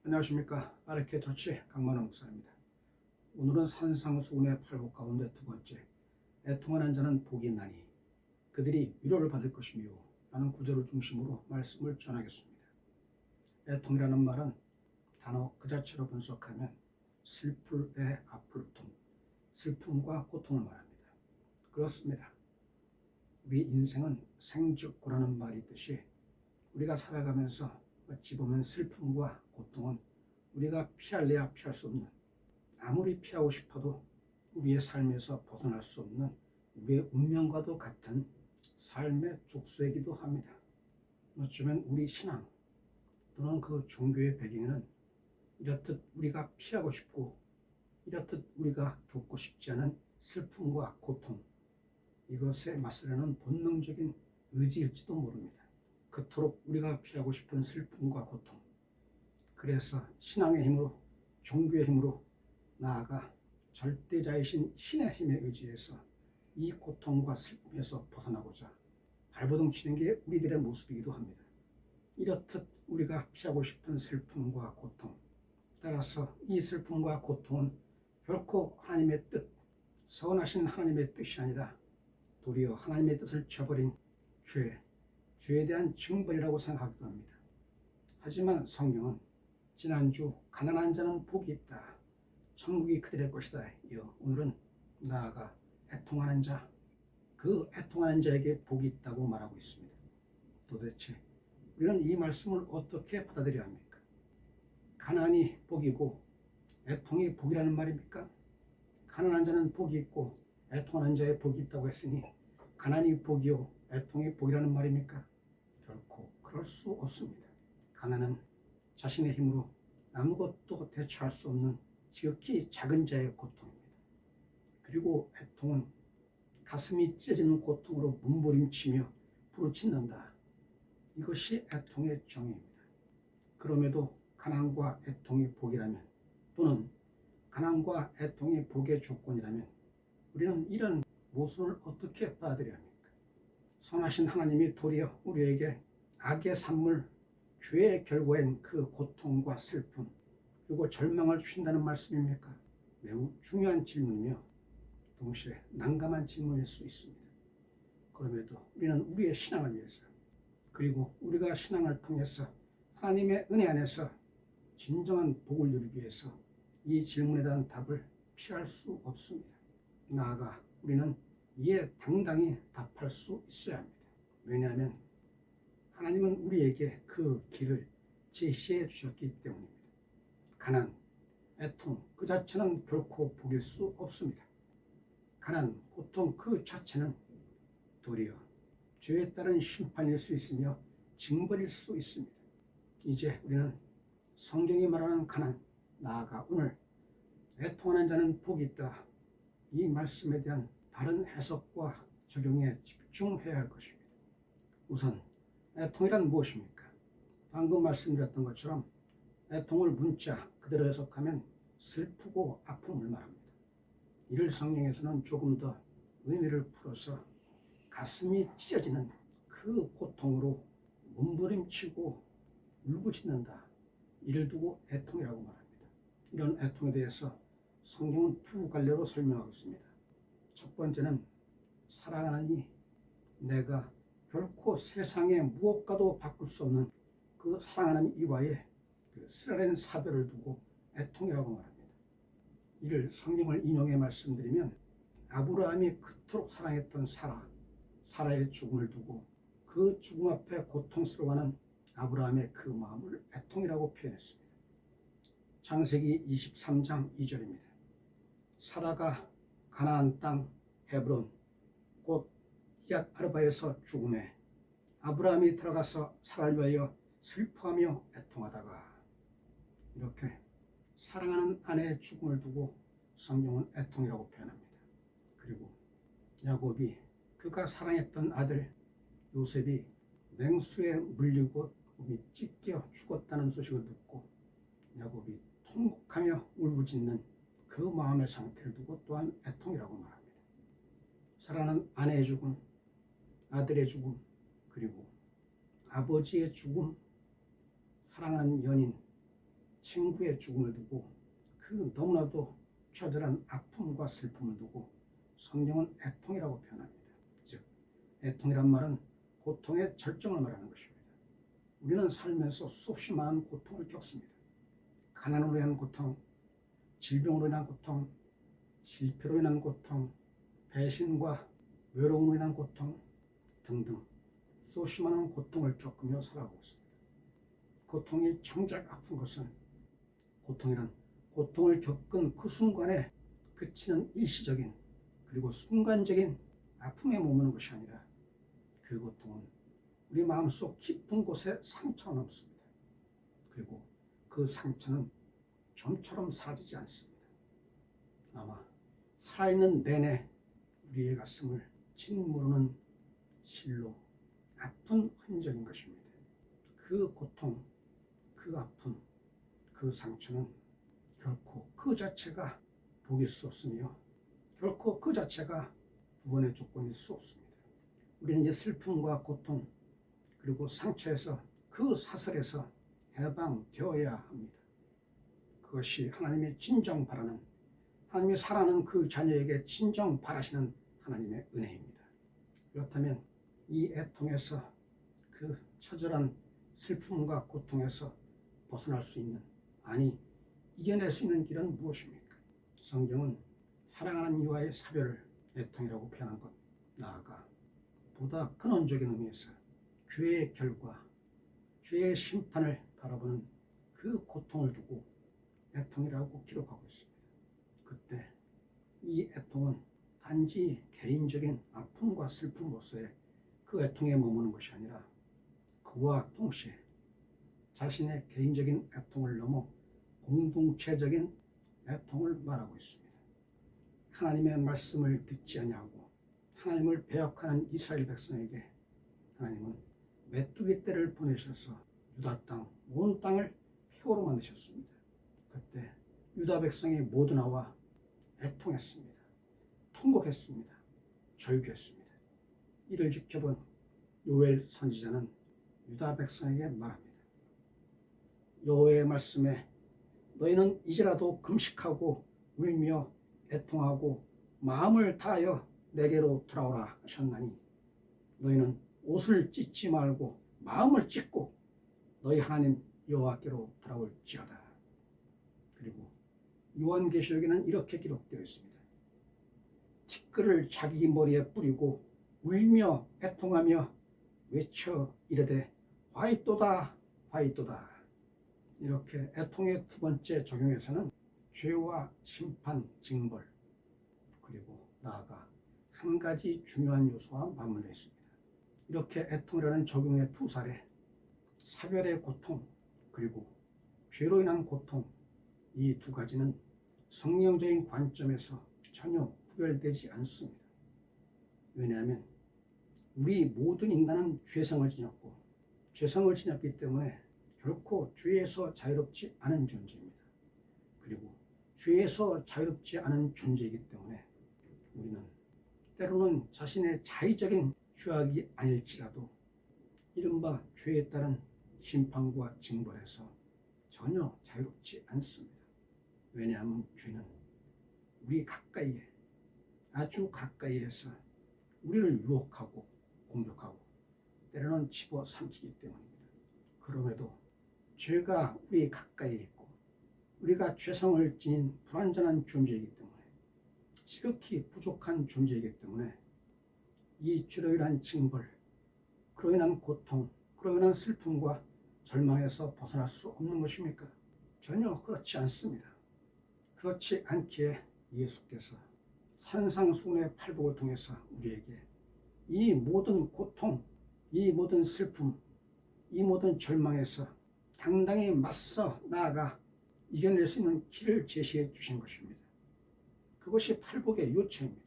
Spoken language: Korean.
안녕하십니까. 아르케 조치 강만호 목사입니다. 오늘은 산상수훈의 8복 가운데 두 번째, 애통하는 자는 복이 있나니 그들이 위로를 받을 것이며 라는 구절을 중심으로 말씀을 전하겠습니다. 애통이라는 말은 단어 그 자체로 분석하면 슬플의 아플통, 슬픔과 고통을 말합니다. 그렇습니다. 우리 인생은 생적고라는 말이 있듯이 우리가 살아가면서 어찌 보면 슬픔과 고통은 우리가 피할래야 피할 수 없는, 아무리 피하고 싶어도 우리의 삶에서 벗어날 수 없는 우리의 운명과도 같은 삶의 족쇄이기도 합니다. 어쩌면 우리 신앙 또는 그 종교의 배경에는 이렇듯 우리가 피하고 싶고 이렇듯 우리가 겪고 싶지 않은 슬픔과 고통, 이것에 맞서려는 본능적인 의지일지도 모릅니다. 그토록 우리가 피하고 싶은 슬픔과 고통, 그래서 신앙의 힘으로, 종교의 힘으로 나아가 절대자이신 신의 힘에 의지해서 이 고통과 슬픔에서 벗어나고자 발버둥 치는 게 우리들의 모습이기도 합니다. 이렇듯 우리가 피하고 싶은 슬픔과 고통, 따라서 이 슬픔과 고통은 결코 하나님의 뜻, 선하신 하나님의 뜻이 아니라 도리어 하나님의 뜻을 저버린 죄에 대한 징벌이라고 생각하기도 합니다. 하지만 성경은 지난주 가난한 자는 복이 있다, 천국이 그들의 것이다 이어 오늘은 나아가 애통하는 자, 그 애통하는 자에게 복이 있다고 말하고 있습니다. 도대체 우리는 이 말씀을 어떻게 받아들여야 합니까? 가난이 복이고 애통이 복이라는 말입니까? 가난한 자는 복이 있고 애통하는 자의 복이 있다고 했으니 가난이 복이요 애통이 복이라는 말입니까? 결코 그럴 수 없습니다. 가난은 자신의 힘으로 아무것도 대처할 수 없는 지극히 작은 자의 고통입니다. 그리고 애통은 가슴이 찢어지는 고통으로 몸부림치며 부르짖는다. 이것이 애통의 정의입니다. 그럼에도 가난과 애통이 복이라면, 또는 가난과 애통이 복의 조건이라면 우리는 이런 모순을 어떻게 받아들여야 합니까? 선하신 하나님이 도리어 우리에게 악의 산물, 죄의 결과인 그 고통과 슬픔, 그리고 절망을 주신다는 말씀입니까? 매우 중요한 질문이며 동시에 난감한 질문일 수 있습니다. 그럼에도 우리는 우리의 신앙을 위해서, 그리고 우리가 신앙을 통해서 하나님의 은혜 안에서 진정한 복을 누리기 위해서 이 질문에 대한 답을 피할 수 없습니다. 나아가 우리는 이에 당당히 답할 수 있어야 합니다. 왜냐하면 하나님은 우리에게 그 길을 제시해 주셨기 때문입니다. 가난, 애통 그 자체는 결코 복일 수 없습니다. 가난, 고통 그 자체는 도리어 죄에 따른 심판일 수 있으며 징벌일 수 있습니다. 이제 우리는 성경이 말하는 가난, 나아가 오늘 애통하는 자는 복이 있다, 이 말씀에 대한 다른 해석과 적용에 집중해야 할 것입니다. 우선 애통이란 무엇입니까? 방금 말씀드렸던 것처럼 애통을 문자 그대로 해석하면 슬프고 아픔을 말합니다. 이를 성경에서는 조금 더 의미를 풀어서 가슴이 찢어지는 그 고통으로 몸부림치고 울부짖는다, 이를 두고 애통이라고 말합니다. 이런 애통에 대해서 성경은 두 갈래로 설명하고 있습니다. 첫 번째는 사랑하는 이, 내가 결코 세상에 무엇과도 바꿀 수 없는 그 사랑하는 이와의 그 쓰라린 사별을 두고 애통이라고 말합니다. 이를 성경을 인용해 말씀드리면 아브라함이 그토록 사랑했던 사라의 죽음을 두고 그 죽음 앞에 고통스러워하는 아브라함의 그 마음을 애통이라고 표현했습니다. 창세기 23장 2절입니다. 사라가 가나안 땅 헤브론 곧 기욤 아르바에서 죽음에 아브라함이 들어가서 사라를 위하여 슬퍼하며 애통하다가, 이렇게 사랑하는 아내의 죽음을 두고 성경은 애통이라고 표현합니다. 그리고 야곱이 그가 사랑했던 아들 요셉이 맹수에 물리고 몸이 찢겨 죽었다는 소식을 듣고 야곱이 통곡하며 울부짖는 그 마음의 상태를 두고 또한 애통이라고 말합니다. 사랑하는 아내의 죽음, 아들의 죽음, 그리고 아버지의 죽음, 사랑하는 연인, 친구의 죽음을 두고 그 너무나도 처절한 아픔과 슬픔을 두고 성경은 애통이라고 표현합니다. 즉, 애통이란 말은 고통의 절정을 말하는 것입니다. 우리는 살면서 수없이 많은 고통을 겪습니다. 가난으로 인한 고통, 질병으로 인한 고통, 실패로 인한 고통, 배신과 외로움으로 인한 고통 등등 수없이 많은 고통을 겪으며 살아가고 있습니다. 고통이 정작 아픈 것은 고통이란 고통을 겪은 그 순간에 그치는 일시적인 그리고 순간적인 아픔에 머무는 것이 아니라 그 고통은 우리 마음속 깊은 곳에 상처가 남습니다. 그리고 그 상처는 좀처럼 사라지지 않습니다. 아마 살아있는 내내 우리의 가슴을 짓무르는 실로 아픈 흔적인 것입니다. 그 고통, 그 아픔, 그 상처는 결코 그 자체가 복일 수 없으며 결코 그 자체가 구원의 조건일 수 없습니다. 우리는 이제 슬픔과 고통 그리고 상처에서 그 사슬에서 해방되어야 합니다. 그것이 하나님의 진정 바라는 하나님이 사랑하는 그 자녀에게 진정 바라시는 하나님의 은혜입니다. 그렇다면 이 애통에서 그 처절한 슬픔과 고통에서 벗어날 수 있는 아니 이겨낼 수 있는 길은 무엇입니까? 성경은 사랑하는 이와의 사별을 애통이라고 표현한 것 나아가 보다 근원적인 의미에서 죄의 결과, 죄의 심판을 바라보는 그 고통을 두고 애통이라고 기록하고 있습니다. 그때 이 애통은 단지 개인적인 아픔과 슬픔으로서의 그 애통에 머무는 것이 아니라 그와 동시에 자신의 개인적인 애통을 넘어 공동체적인 애통을 말하고 있습니다. 하나님의 말씀을 듣지 아니하고 하나님을 배역하는 이스라엘 백성에게 하나님은 메뚜기 떼를 보내셔서 유다 땅, 온 땅을 표로 만드셨습니다. 그때 유다 백성이 모두 나와 애통했습니다. 통곡했습니다. 절규했습니다. 이를 지켜본 요엘 선지자는 유다 백성에게 말합니다. 여호와의 말씀에 너희는 이제라도 금식하고 울며 애통하고 마음을 다하여 내게로 돌아오라 하셨나니 너희는 옷을 찢지 말고 마음을 찢고 너희 하나님 여호와께로 돌아올지어다. 그리고 요한계시록에는 이렇게 기록되어 있습니다. 티끌을 자기 머리에 뿌리고 울며 애통하며 외쳐 이르되 화이또다 화이또다. 이렇게 애통의 두 번째 적용에서는 죄와 심판, 징벌 그리고 나아가 한 가지 중요한 요소와 맞물려 있습니다. 이렇게 애통이라는 적용의 두 사례, 사별의 고통 그리고 죄로 인한 고통, 이 두 가지는 성경적인 관점에서 전혀 구별되지 않습니다. 왜냐하면 우리 모든 인간은 죄성을 지녔고 죄성을 지녔기 때문에 결코 죄에서 자유롭지 않은 존재입니다. 그리고 죄에서 자유롭지 않은 존재이기 때문에 우리는 때로는 자신의 자의적인 죄악이 아닐지라도 이른바 죄에 따른 심판과 징벌에서 전혀 자유롭지 않습니다. 왜냐하면 죄는 우리 가까이에 아주 가까이에서 우리를 유혹하고 공격하고 때로는 집어삼키기 때문입니다. 그럼에도 죄가 우리 가까이에 있고 우리가 죄성을 지닌 불완전한 존재이기 때문에 지극히 부족한 존재이기 때문에 이 죄로 인한 징벌, 그로 인한 고통, 그로 인한 슬픔과 절망에서 벗어날 수 없는 것입니까? 전혀 그렇지 않습니다. 그렇지 않기에 예수께서 산상수훈의 팔복을 통해서 우리에게 이 모든 고통, 이 모든 슬픔, 이 모든 절망에서 당당히 맞서 나아가 이겨낼 수 있는 길을 제시해 주신 것입니다. 그것이 팔복의 요체입니다.